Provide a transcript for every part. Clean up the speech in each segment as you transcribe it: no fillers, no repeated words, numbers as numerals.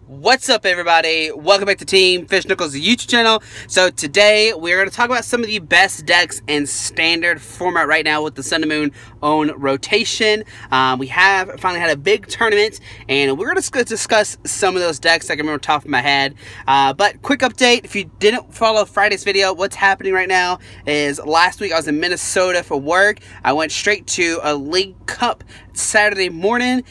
What's up, everybody? Welcome back to Team Fish Knuckles YouTube channel. So today we're going to talk about some of the best decks in standard format right now with the Sun and Moon own rotation. We have finally had a big tournament, and we're going to discuss some of those decks I can remember off the top of my head. But quick update, if you didn't follow Friday's video, what's happening right now is last week I was in Minnesota for work. I went straight to a League Cup Saturday morning.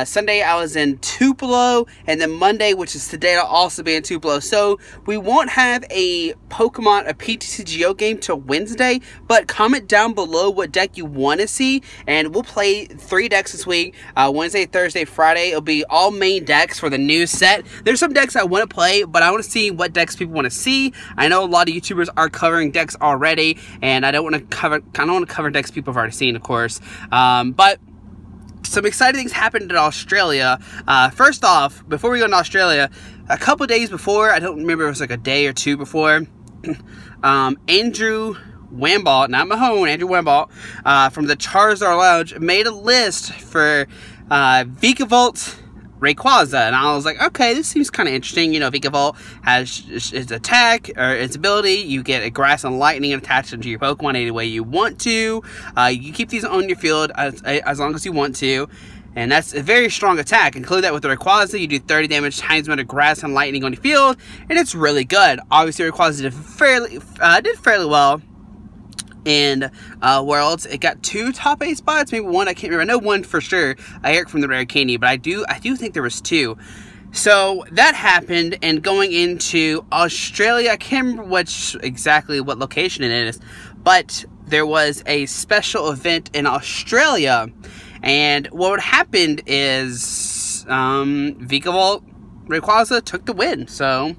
Sunday I was in Tupelo, and then Monday, which is today, I'll also be in Tupelo. So we won't have a PTCGO game till Wednesday, but comment down below what deck you want to see, and we'll play 3 decks this week. Wednesday, Thursday, Friday, it'll be all main decks for the new set. There's some decks I want to play, but I want to see what decks people want to see. I know a lot of YouTubers are covering decks already, and I don't want to cover decks people have already seen, of course. But some exciting things happened in Australia. First off, before we go to Australia, a couple days before, I don't remember, it was like a day or two before, Andrew Wambalt, not Mahone, Andrew Wambalt, from the Charizard Lounge, made a list for Vikavolt Rayquaza, and I was like, okay, this seems kind of interesting. You know, Vikavolt has its attack, or its ability, you get a grass and lightning attached into your Pokemon any way you want to. You keep these on your field as long as you want to, and that's a very strong attack. Include that with the Rayquaza, you do 30 damage times amount of grass and lightning on your field, and it's really good. Obviously, Rayquaza did fairly well in Worlds. It got 2 top 8 spots, maybe 1, I can't remember. I know 1 for sure, Eric from the Rare Candy, but I do think there was 2. So that happened, and going into Australia, I can't remember exactly what location it is, but there was a special event in Australia, and what happened is Vikavolt Rayquaza took the win. So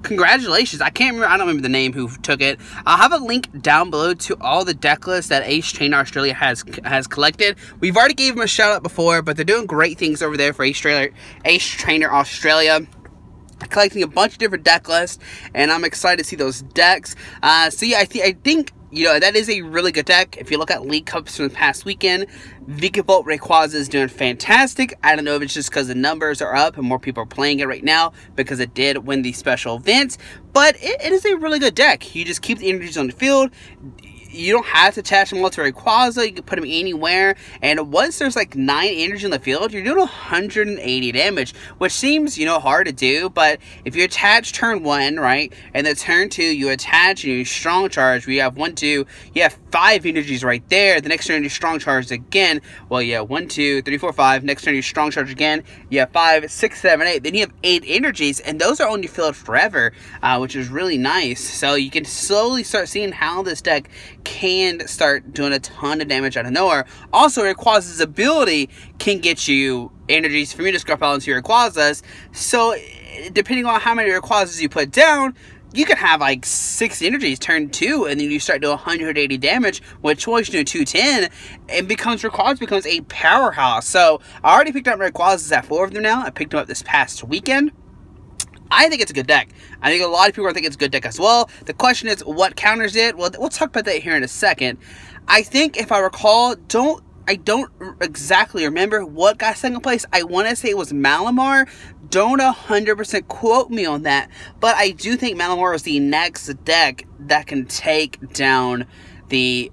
congratulations. I don't remember the name who took it. I'll have a link down below to all the deck lists that Ace Trainer Australia has collected. We've already gave them a shout out before, but they're doing great things over there for Ace Trainer Australia, collecting a bunch of different deck lists, and I'm excited to see those decks. So yeah, I think you know, that is a really good deck. If you look at League Cups from the past weekend, Vikavolt Rayquaza is doing fantastic. I don't know if it's just because the numbers are up and more people are playing it right now because it did win the special event, but it is a really good deck. You just keep the energies on the field. You don't have to attach them all to Rayquaza. You can put them anywhere. And once there's like 9 energy in the field, you're doing 180 damage, which seems, you know, hard to do. But if you attach turn 1, right, and then turn 2, you attach and you strong charge. We have 1, 2, you have 5 energies right there. The next turn you strong charge again. Well, yeah, 1, 2, 3, 4, 5. Next turn you strong charge again. You have 5, 6, 7, 8. Then you have 8 energies, and those are on your field forever, which is really nice. So you can slowly start seeing how this deck can start doing a ton of damage out of nowhere. Also, Rayquaza's ability can get you energies from your Scarpel into your Rayquazas. So, depending on how many Rayquazas you put down, you can have like 6 energies turn 2, and then you start doing 180 damage. With choice, you do 210, and Rayquaza becomes a powerhouse. So, I already picked up Rayquazas at 4 of them now. I picked them up this past weekend. I think it's a good deck. I think a lot of people think it's a good deck as well. The question is, what counters it? Well, we'll talk about that here in a second. I think, if I recall, I don't exactly remember what got second place. I want to say it was Malamar. Don't 100% quote me on that. But I do think Malamar was the next deck that can take down Rayquaza.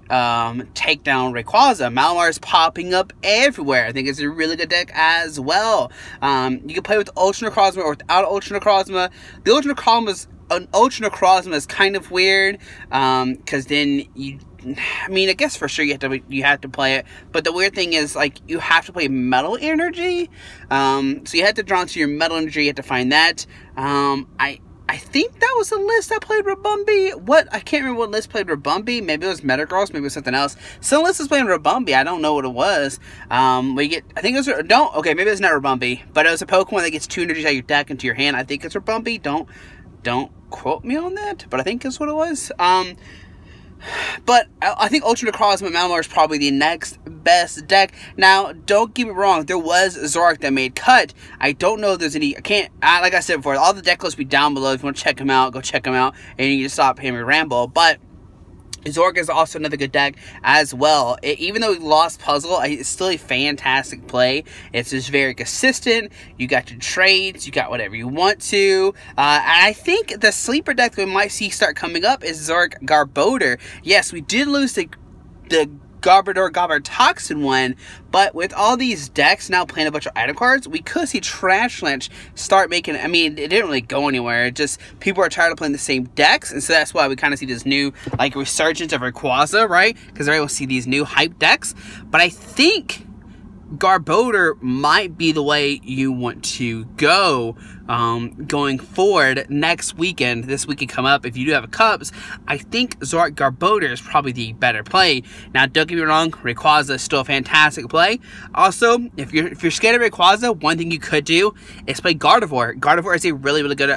Malamar is popping up everywhere. I think it's a really good deck as well. You can play with Ultra Necrozma or without Ultra Necrozma. The Ultra Necrozma is kind of weird, because then I mean, I guess for sure you have to play it, but the weird thing is, like, you have to play Metal Energy, so you have to draw into your Metal Energy. You have to find that. I think that was the list that played Rabumbi. I can't remember what list played Rabumbi. Maybe it was Metagross, maybe it was something else. Some list is playing Rabumbi. I don't know what it was. I think it was, okay, maybe it's not Rabumbi, but it was a Pokemon that gets 2 energies out of your deck into your hand. I think it's Rabumbi. Don't quote me on that, but I think that's what it was. But I think Ultra Necrozma Malamar is probably the next best deck. Now, don't get me wrong, there was Zoroark that made cut. I don't know if there's any, like I said before, all the deck lists will be down below. If you want to check them out, go check them out, and you can stop hearing me ramble. But Zork is also another good deck as well. Even though we lost Puzzle, it's still a fantastic play. It's just very consistent. You got your trades, you got whatever you want to. And I think the sleeper deck that we might see start coming up is Zork Garbodor. Yes, we did lose the Garbodor Toxin one, but with all these decks now playing a bunch of item cards, we could see Trash Lynch start making, I mean, it didn't really go anywhere. It just, people are tired of playing the same decks, and so that's why we kind of see this new, like, resurgence of Rayquaza, right? Because they're able to see these new hype decks. But I think Garbodor might be the way you want to go going forward next weekend. This weekend come up, if you do have a Cubs, I think Zork Garbodor is probably the better play. Now, don't get me wrong, Rayquaza is still a fantastic play. Also, if you're scared of Rayquaza, one thing you could do is play Gardevoir. Gardevoir is a really, really good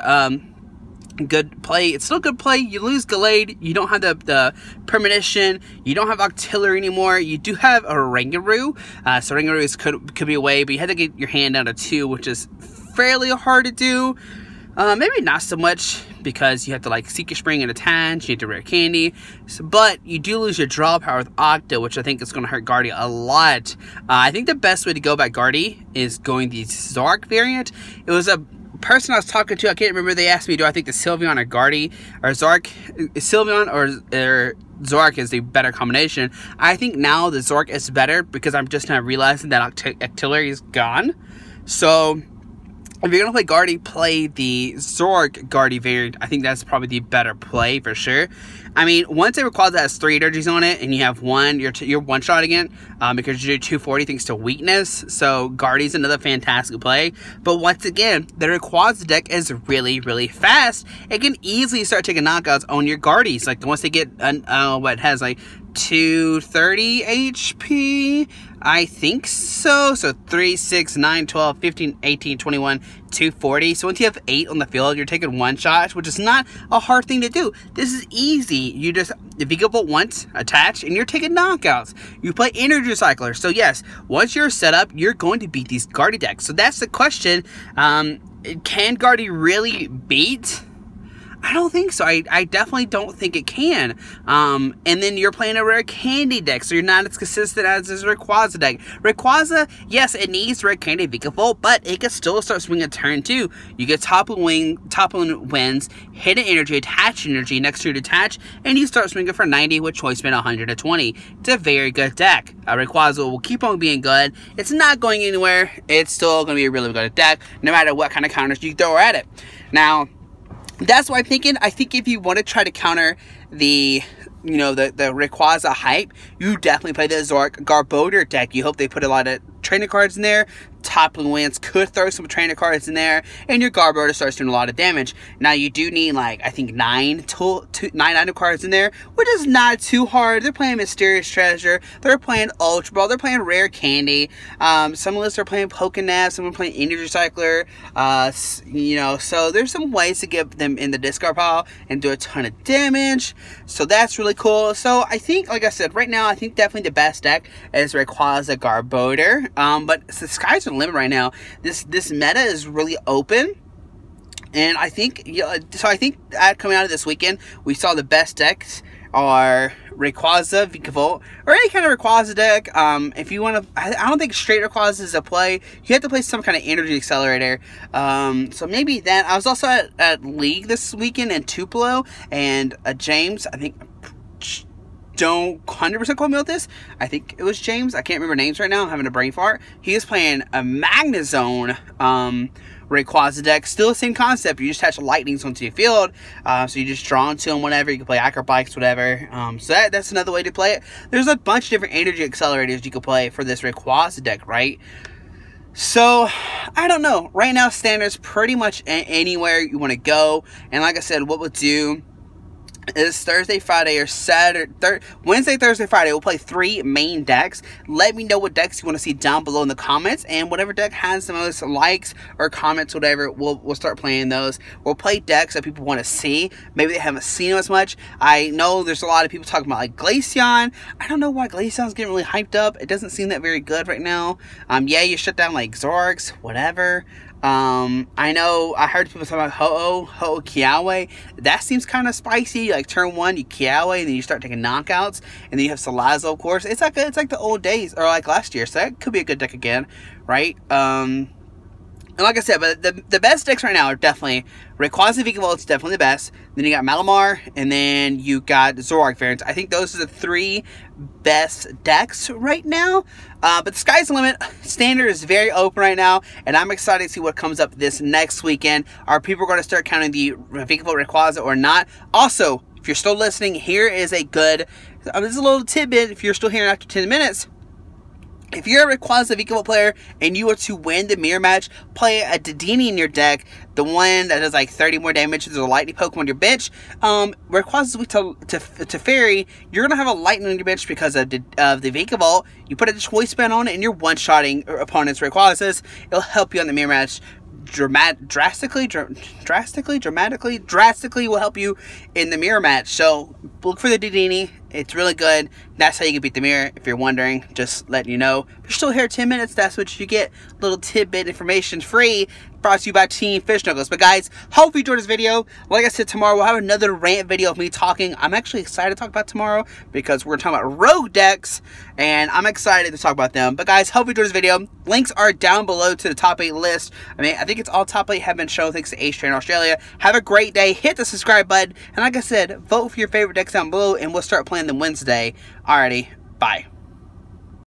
good play. It's still a good play. You lose Gallade, you don't have the Premonition, you don't have Octillery anymore. You do have a Rangaroo, so Rangaroo could be a way, but you had to get your hand down to 2, which is fairly hard to do. Maybe not so much, because you have to, like, Seek Your Spring and attach, you have to Rare Candy, but you do lose your draw power with Octo, which I think is going to hurt Guardy a lot. I think the best way to go about Guardy is going the Zork variant. It was a person I was talking to, I can't remember, they asked me, do I think the Sylveon or Guardy or Zork, Sylveon or Zork is the better combination. I think now the Zork is better, because I'm just now realizing that Octillery is gone. So if you're going to play Guardy, play the Zork Guardy variant. I think that's probably the better play for sure. I mean, once a Rayquaza has 3 energies on it and you have 1, you're one-shotting it because you do 240 thanks to weakness. So Guardy's another fantastic play. But once again, the Rayquaza deck is really, really fast. It can easily start taking knockouts on your Guardies. Like, once they get, what has like 230 HP, I think so. So 3, 6, 9, 12, 15, 18, 21, 240. So once you have 8 on the field, you're taking 1 shot, which is not a hard thing to do. This is easy. You just, if you go once, attach, and you're taking knockouts. You play Energy Recycler. So yes, once you're set up, you're going to beat these Guardy decks. So that's the question. Can Guardy really beat? I don't think so. I definitely don't think it can. And then you're playing a Rare Candy deck, so you're not as consistent as this Rayquaza deck. Rayquaza, yes, it needs Rare Candy Vikavolt, but it can still start swinging a turn too. You get toppling winds, hidden energy, attach energy next to your detach, and you start swinging for 90 with choice spin 120. It's a very good deck. Rayquaza will keep on being good. It's not going anywhere. It's still going to be a really good deck, no matter what kind of counters you throw at it. Now, that's what I'm thinking. I think if you want to try to counter the Rayquaza hype, you definitely play the Zork Garbodor deck. You hope they put a lot of trainer cards in there. Toppling Winds could throw some trainer cards in there, and your Garbodor starts doing a lot of damage. Now, you do need, like, I think 9 item cards in there, which is not too hard. They're playing Mysterious Treasure, they're playing Ultra Ball, they're playing Rare Candy. Some of us are playing Pokénav, some are playing Energy Recycler. So there's some ways to get them in the discard pile and do a ton of damage. So that's really cool. So I think, like I said, right now, I think definitely the best deck is Rayquaza Garbodor. But the sky's the limit right now. This meta is really open, and I think coming out of this weekend, we saw the best decks are Rayquaza, Vikavolt, or any kind of Rayquaza deck. If you want to, I don't think straight Rayquaza is a play. You have to play some kind of Energy Accelerator. So maybe that. I was also at League this weekend in Tupelo, and James, I think, don't 100% quote me with this. I think it was James. I can't remember names right now. I'm having a brain fart. He is playing a Magnezone Rayquaza deck. Still the same concept. You just attach lightnings onto your field. So you just draw into them whenever. You can play Acrobikes, whatever. So that's another way to play it. There's a bunch of different energy accelerators you can play for this Rayquaza deck, right? So, I don't know. Right now, standard's pretty much anywhere you want to go. And like I said, what we'll do is Thursday, Friday, or Wednesday, Thursday, Friday, we'll play 3 main decks. Let me know what decks you want to see down below in the comments, and whatever deck has the most likes or comments, whatever, we'll start playing those. We'll play decks that people want to see. Maybe they haven't seen them as much. I know there's a lot of people talking about, like, Glaceon. I don't know why Glaceon's getting really hyped up. It doesn't seem that very good right now. Yeah, you shut down, like, Zorks, whatever. I know I heard people talk about Ho-Oh Kiawe. That seems kind of spicy. Like turn 1, you Kiawe, and then you start taking knockouts, and then you have Salazzle, of course. It's like the old days, or like last year. So that could be a good deck again, right? And like I said, but the best decks right now are definitely Rayquaza Vikavolt is definitely the best. Then you got Malamar, and then you got Zoroark variants. I think those are the 3 best decks right now. But the sky's the limit. Standard is very open right now, and I'm excited to see what comes up this next weekend. Are people going to start counting the Vikavolt Rayquaza or not? Also, if you're still listening, here is a good, this is a little tidbit. If you're still here after 10 minutes. If you're a Rayquaza Vikavolt player and you were to win the mirror match, play a Dedenne in your deck, the one that does like 30 more damage to the lightning Pokemon on your bench. Rayquaza's weak to Fairy, you're going to have a lightning on your bench because of the Vikavolt. You put a choice band on it and you're one-shotting opponents' Rayquazas. It'll help you on the mirror match. Drastically will help you in the mirror match. So look for the Dedenne. It's really good. That's how you can beat the mirror. If you're wondering, just letting you know. If you're still here 10 minutes, that's what you get. Little tidbit information free. Brought to you by Team Fish Knuckles. But guys, hope you enjoyed this video. Like I said, tomorrow we'll have another rant video of me talking. I'm actually excited to talk about tomorrow because we're talking about rogue decks, and I'm excited to talk about them. But guys, hope you enjoyed this video. Links are down below to the top 8 list. I mean, I think it's all top 8 have been shown thanks to Ace Trainer Australia. Have a great day. Hit the subscribe button. And like I said, vote for your favorite decks down below, and we'll start playing them Wednesday. Alrighty, bye.